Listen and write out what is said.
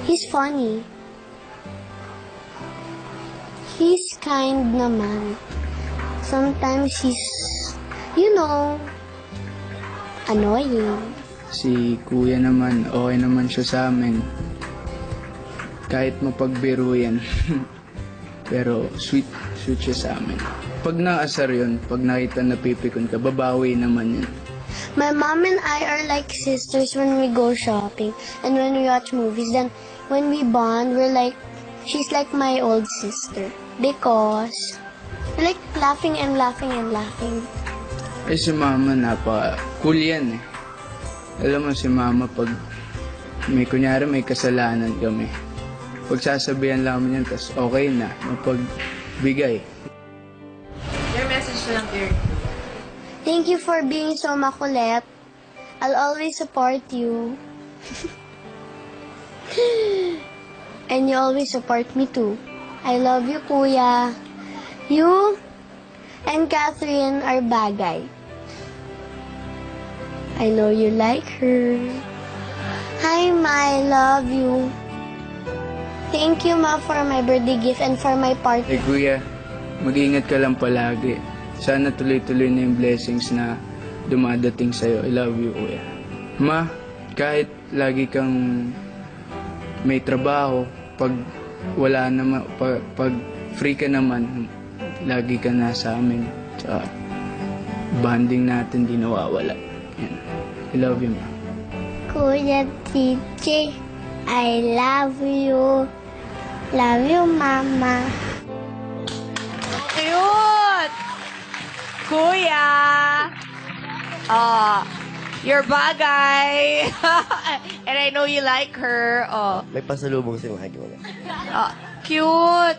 He's funny. He's kind naman. Sometimes he's, annoying. Si kuya naman, okay naman siya sa amin. Kahit mapagbiro yan. Pero sweet siya sa amin. Pag naasar yun, pag nakita na pipikon ka, babawi naman yun. My mom and I are like sisters when we go shopping and when we watch movies. Then when we bond, she's like my old sister. Because we're like laughing and laughing and laughing. Eh si mama, cool yan eh. Alam mo si mama, pag kunyari may kasalanan kami, pagsasabihan lang kami yan, tas okay na, mapagbigay. Your message to lang, dear. Thank you for being so makulit. I'll always support you. And you always support me too. I love you, Kuya. You and Catherine are bagay. I know you like her. Hi, Ma, I love you. Thank you, Ma, for my birthday gift and for my party. Eh kuya, mag-ingat ka lang palagi. Sana tuloy-tuloy na yung blessings na dumadating sa'yo. I love you, kuya. Ma, kahit lagi kang may trabaho, pag wala naman, pag free ka naman, lagi ka nasa amin. Tsaka, bonding natin di nawawala. Yan. I love you, ma. Kuya TJ, I love you. Love you, Mama. Cute! Kuya! Oh, you're bagay. And I know you like her. Oh, May pasalubong si Maggie. cute.